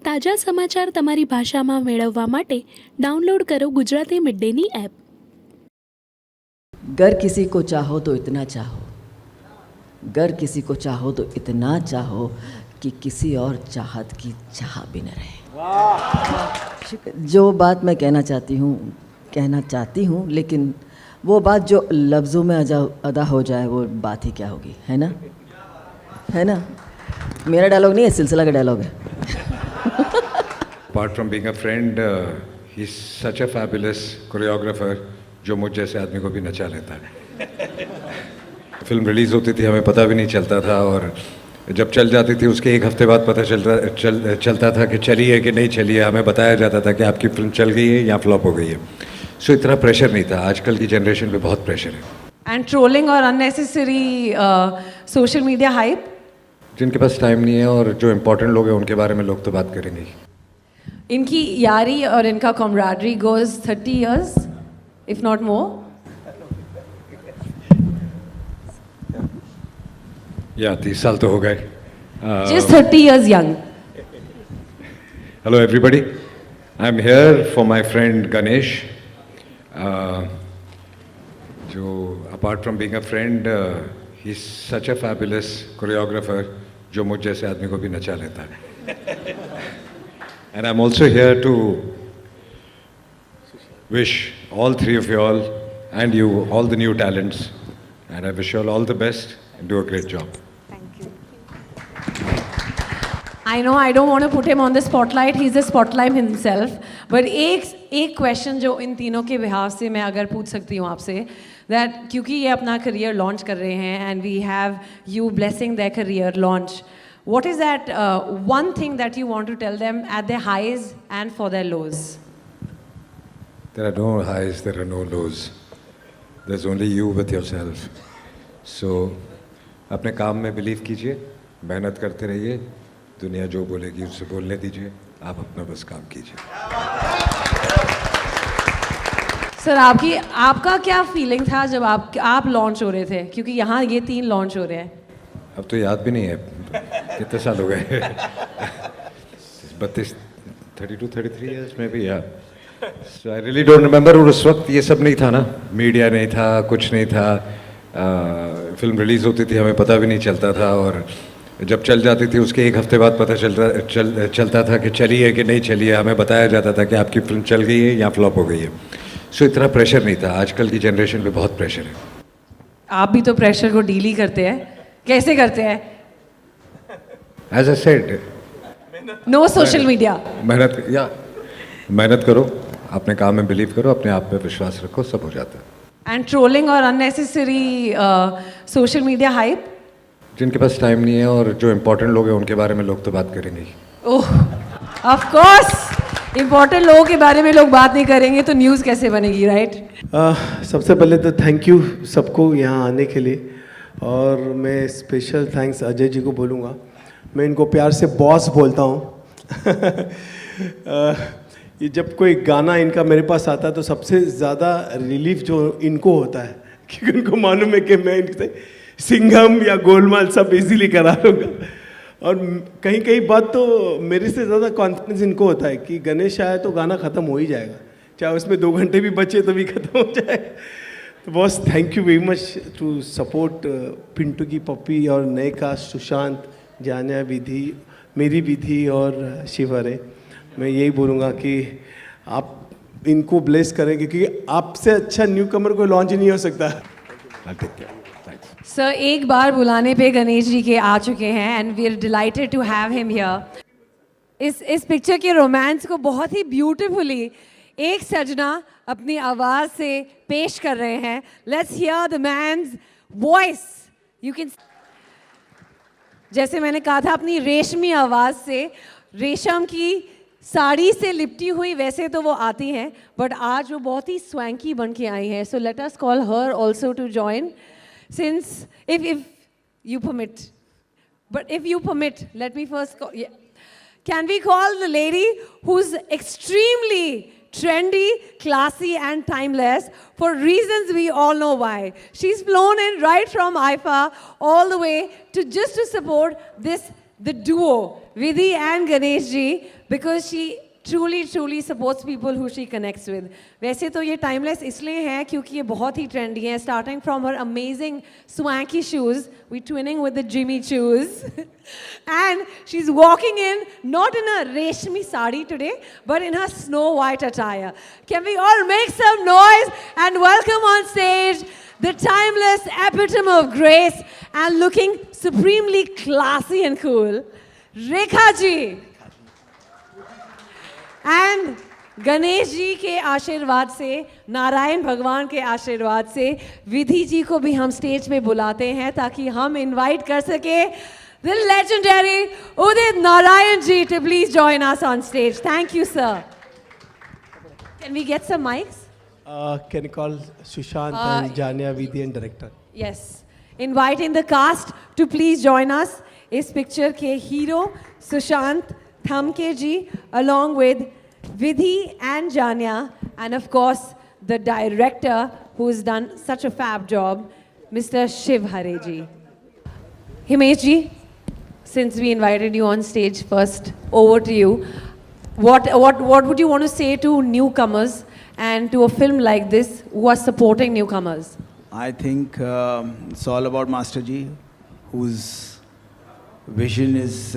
તાજા સમાચાર તમારી ભાષામાં મેળવવા માટે ડાઉનલોડ કરો ગુજરાતી મિડ ડેની એપ. गर किसी को चाहो तो इतना चाहो, गर किसी को चाहो तो इतना चाहो कि किसी और चाहत की चाह भी न रहे. जो बात मैं कहना चाहती हूँ, लेकिन वो बात जो लफ्ज़ों में अदा हो जाए वो बात ही क्या होगी, है ना. मेरा डायलॉग नहीं है, सिलसिला का डायलॉग है. Apart from being a friend, he's such a fabulous choreographer जो मुझ जैसे आदमी को भी नचा लेता है. फिल्म रिलीज़ होती थी, हमें पता भी नहीं चलता था, और जब चल जाती थी उसके एक हफ्ते बाद पता चलता था कि चली है कि नहीं चली है. हमें बताया जाता था कि आपकी फिल्म चल गई है या फ्लॉप हो गई है. सो इतना प्रेशर नहीं था. आजकल की जनरेशन पे बहुत प्रेशर है. And trolling or unnecessary social media hype? जिनके पास टाइम नहीं है और जो इम्पोर्टेंट लोग हैं उनके बारे में लोग तो बात करेंगे ही. इनकी यारी और इनका camaraderie goes 30 years, if not more. या 30 साल तो हो गए. Just 30 years young. Hello everybody. I'm here for my friend Ganesh. जो apart from being a friend, he's such a fabulous choreographer जो मुझ जैसे आदमी को भी नचा लेता है. And I'm also here to wish all three of you all and you all the new talents, and I wish you all the best and do a great job. I know I don't want to put him on the spotlight. He's the spotlight himself. But एक question जो इन तीनों के behalf से मैं अगर पूछ सकती हूँ आपसे, that क्योंकि ये अपना career launch कर रहे हैं and we have you blessing their career launch, what is that one thing that you want to tell them at their highs and for their lows? There are no highs, there are no lows. There's only you with yourself. So अपने काम में believe कीजिए, मेहनत करते रहिए, दुनिया जो बोलेगी उससे बोलने दीजिए, आप अपना बस काम कीजिए. सर आपका क्या फीलिंग था जब आप लॉन्च हो रहे थे, क्योंकि यहाँ ये 3 लॉन्च हो रहे हैं. अब तो याद भी नहीं है कितने साल हो गए. 32-33 years में भी. यार सो आई रियली डोंट रिमेंबर. और उस वक्त ये सब नहीं था ना, मीडिया नहीं था, कुछ नहीं था. फिल्म रिलीज़ होती थी, हमें पता भी नहीं चलता था, और जब चल जाती थी उसके एक हफ्ते बाद पता चलता था कि चली है कि नहीं चली है. हमें बताया जाता था कि आपकी फिल्म चल गई है या फ्लॉप हो गई है. सो इतना प्रेशर नहीं था. आजकल की जनरेशन पे बहुत प्रेशर है. आप भी तो प्रेशर को डील ही करते हैं. कैसे करते हैं? As I said, no social media. मेहनत करो, अपने काम में बिलीव करो, अपने आप पे विश्वास रखो, सब हो जाता है. एंड ट्रोलिंग और अननेसेसरी सोशल मीडिया हाइप? जिनके पास टाइम नहीं है और जो इम्पोर्टेंट लोग हैं उनके बारे में लोग तो बात करेंगे ही. ओह, ऑफ कोर्स इम्पोर्टेंट लोगों के बारे में लोग बात नहीं करेंगे तो न्यूज़ कैसे बनेगी, राइट? सबसे पहले तो थैंक यू सबको यहाँ आने के लिए, और मैं स्पेशल थैंक्स अजय जी को बोलूँगा. मैं इनको प्यार से बॉस बोलता हूँ. ये जब कोई गाना इनका मेरे पास आता है तो सबसे ज़्यादा रिलीफ जो इनको होता है, क्योंकि उनको मालूम है कि मैं इनसे सिंघम या गोलमाल सब इजीली करा लूँगा. और कहीं बात तो मेरे से ज़्यादा कॉन्फिडेंस इनको होता है कि गणेश आए तो गाना ख़त्म हो ही जाएगा, चाहे उसमें 2 घंटे भी बचे तो भी ख़त्म हो जाएगा. तो boss thank you very much to support Pintu की पप्पी और नए कास्ट सुशांत, जानिया, विधि, मेरी विधि और शिवरे. मैं यही बोलूँगा कि आप इनको ब्लेस करें, क्योंकि आपसे अच्छा न्यू कमर कोई लॉन्च ही नहीं हो सकता. सर एक बार बुलाने पे गणेश जी के आ चुके हैं and we are delighted to have him here. इस पिक्चर के रोमांस को बहुत ही ब्यूटीफुली एक सजना अपनी आवाज़ से पेश कर रहे हैं. Let's hear the man's voice. You can, जैसे मैंने कहा था, अपनी रेशमी आवाज़ से, रेशम की साड़ी से लिपटी हुई वैसे तो वो आती हैं, बट आज वो बहुत ही स्वैंकी बन के आई हैं. So let us call her also to join, since if you permit. But if you permit, let me first call, yeah. Can we call the lady who's extremely trendy, classy and timeless for reasons we all know why. She's flown in right from IFA all the way to just to support this, the duo, Vidhi and Ganesh ji. because she truly supports people who she connects with. वैसे तो ये timeless इसलिए है क्योंकि ये बहुत ही trendy है, starting from her amazing swanky shoes, we twinning with the Jimmy Choos, and she's walking in not in a reshmi sari today, but in her Snow White attire. Can we all make some noise and welcome on stage the timeless epitome of grace and looking supremely classy and cool, Rekha ji. And Ganesh ji के आशीर्वाद से, नारायण भगवान के आशीर्वाद से विधि जी को भी हम स्टेज पे बुलाते हैं ताकि हम इनवाइट कर सके the legendary Udit Narayan ji to please join us on stage. Thank you sir. Can we get some mics? Can you call Sushant and Jania Vidhi and director? Yes. Inviting the cast to please join us. इस picture के hero Sushant Thamke ji, along with Vidhi and Janya, and of course the director who's done such a fab job, Mr. Shiv Hare ji. Himesh ji, since we invited you on stage first, over to you. What would you want to say to newcomers and to a film like this who are supporting newcomers? I think it's all about Master Ji, whose vision is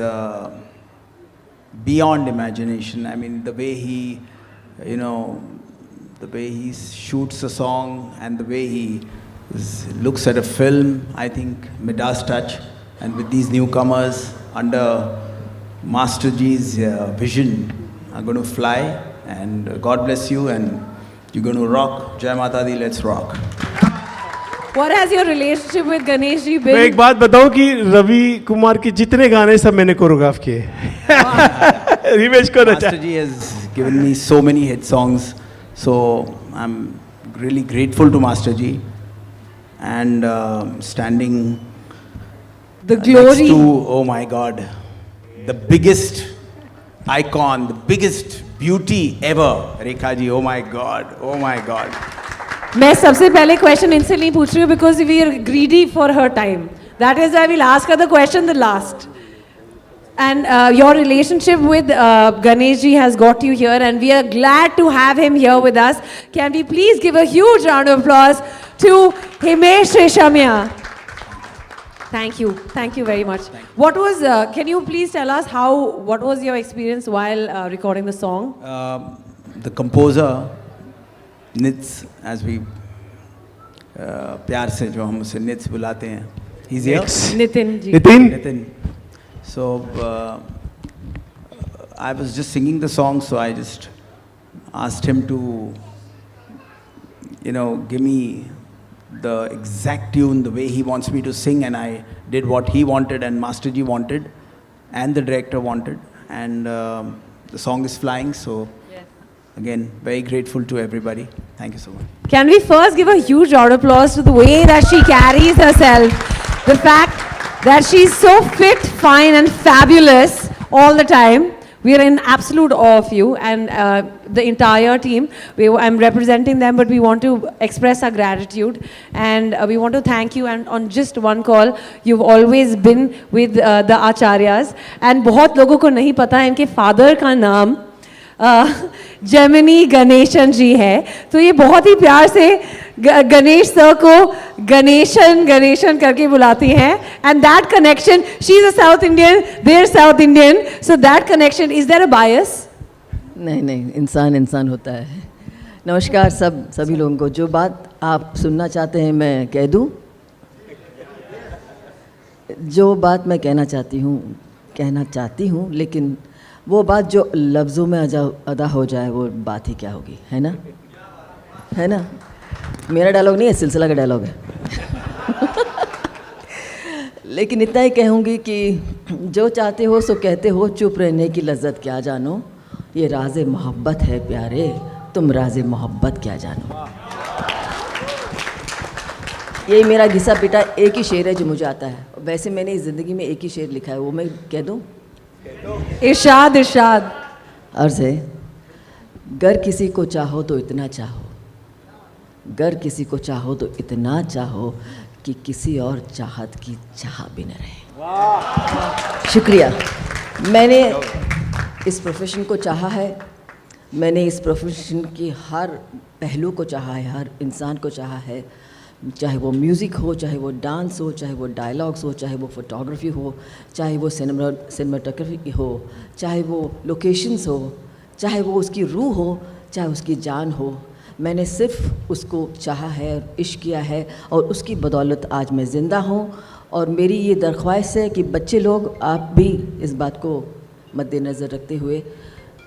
beyond imagination. I mean, the way he, the way he shoots a song and the way he looks at a film, I think Midas touch. And with these newcomers under Master Ji's vision, are going to fly. And God bless you, and you're going to rock. Jai Mata Di, let's rock. What has your relationship with Ganesh ji been? मैं एक बात बताऊं कि रवि कुमार के जितने गाने सब मैंने कोरियोग्राफ किए. रिवेश को नचा. Master Ji has given me so many hit songs, so I'm really grateful to Master Ji. And standing The next glory. to, oh my God, the biggest icon, the biggest beauty ever, Rekha Ji. Oh my God, oh my God. मैं सबसे पहले question इनसे नहीं पूछ रही हूँ because we are greedy for her time. That is I will ask her the question the last. And your relationship with Ganesh ji has got you here, and we are glad to have him here with us. Can we please give a huge round of applause to Himesh Reshamya? Thank you very much. What was? Can you please tell us what was your experience while recording the song? The composer, Nits, as we प्यार से जो हम उसे Nits बुलाते हैं, he's here. Nitin ji. Nitin. So I was just singing the song, so I just asked him to, give me the exact tune, the way he wants me to sing, and I did what he wanted and Master Ji wanted and the director wanted, and the song is flying. So again, very grateful to everybody. Thank you so much. Can we first give a huge round of applause to the way that she carries herself? The fact that she's so fit, fine and fabulous all the time. We are in absolute awe of you and the entire team. I'm representing them, but we want to express our gratitude and we want to thank you. And on just one call, you've always been with the Acharyas. And बहुत लोगों को नहीं पता है इनके father का नाम Gemini Ganesan जी है. तो ये बहुत ही प्यार से गणेश सर को गणेशन करके बुलाती हैं. And that connection, she is a South Indian, they are South Indian, so that connection, is there a bias? नहीं, इंसान होता है. नमस्कार सभी लोगों को. जो बात आप सुनना चाहते हैं मैं कह दूं. जो बात मैं कहना चाहती हूँ, लेकिन वो बात जो लफ्ज़ों में अदा हो जाए वो बात ही क्या होगी, है ना. मेरा डायलॉग नहीं है, सिलसिला का डायलॉग है. लेकिन इतना ही कहूँगी कि जो चाहते हो सो कहते हो, चुप रहने की लज्जत क्या जानो, ये राज़े मोहब्बत है प्यारे, तुम राज़े मोहब्बत क्या जानो. यही मेरा घिसा पिटा एक ही शेर है जो मुझे आता है. वैसे मैंने इस ज़िंदगी में एक ही शेर लिखा है, वो मैं कह दूँ. इरशाद. अर्ज़ है, गर किसी को चाहो तो इतना चाहो, गर किसी को चाहो तो इतना चाहो कि किसी और चाहत की चाह भी न रहे. शुक्रिया. मैंने इस प्रोफेशन को चाहा है, मैंने इस प्रोफेशन की हर पहलू को चाहा है, हर इंसान को चाहा है, चाहे वो म्यूज़िक हो, चाहे वो डांस हो, चाहे वो डायलॉग्स हो, चाहे वो फोटोग्राफी हो, चाहे वो सिनेमाटोग्राफी हो, चाहे वो लोकेशंस हो, चाहे वो उसकी रूह हो, चाहे उसकी जान हो। मैंने सिर्फ उसको चाहा है और इश्क किया है, और उसकी बदौलत आज मैं ज़िंदा हूँ। और मेरी ये दरख्वास्त है कि बच्चे लोग, आप भी इस बात को मद्देनज़र रखते हुए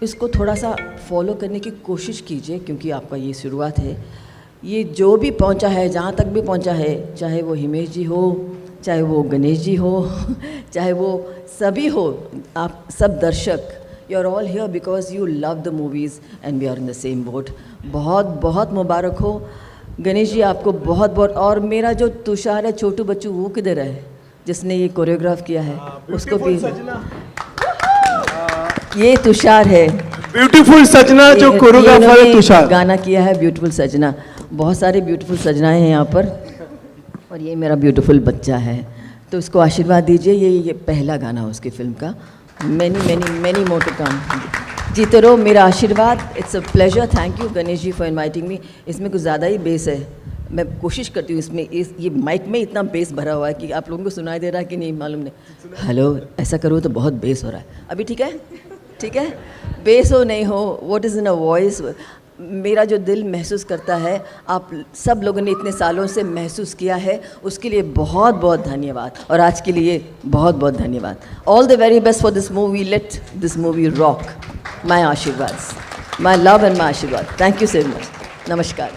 इसको थोड़ा सा फॉलो करने की कोशिश कीजिए, क्योंकि आपका ये शुरुआत है। ये जो भी पहुंचा है, जहाँ तक भी पहुंचा है, चाहे वो हिमेश जी हो, चाहे वो गणेश जी हो, चाहे वो सभी हो, आप सब दर्शक, you are all here because you love the movies and we are in the same boat. बहुत बहुत मुबारक हो गणेश जी, आपको बहुत बहुत। और मेरा जो तुषार है, छोटू बच्चू, वो किधर है जिसने ये कोरियोग्राफ किया है? उसको भी, ये तुषार है, ब्यूटीफुल सजना जो कोरियोग्राफर है तुषार। गाना किया है ब्यूटीफुल सजना। बहुत सारे ब्यूटीफुल सजनाएं हैं यहाँ पर, और ये मेरा ब्यूटीफुल बच्चा है, तो उसको आशीर्वाद दीजिए। ये पहला गाना है उसकी फिल्म का। Many many many more to come. जीते रहो, मेरा आशीर्वाद। It's a pleasure. Thank you Ganesh ji for inviting me. इसमें कुछ ज़्यादा ही बेस है, मैं कोशिश करती हूँ इसमें, ये माइक में इतना बेस भरा हुआ है कि आप लोगों को सुनाई दे रहा है कि नहीं मालूम नहीं। हेलो, ऐसा करो तो बहुत बेस हो रहा है। अभी ठीक है? ठीक है, बेस हो नहीं हो, what is in a voice, मेरा जो दिल महसूस करता है, आप सब लोगों ने इतने सालों से महसूस किया है, उसके लिए बहुत बहुत धन्यवाद। और आज के लिए बहुत बहुत धन्यवाद। All the very best for this movie. Let this movie rock. My आशीर्वाद, माय लव एंड माय आशीर्वाद। Thank you so much. नमस्कार।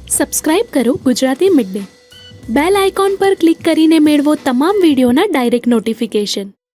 સબસ્ક્રાઇબ કરો Gujarati mid day. Bell icon પર ક્લિક કરીને મેળવો તમામ વિડીયોના ડાયરેક્ટ નોટિફિકેશન.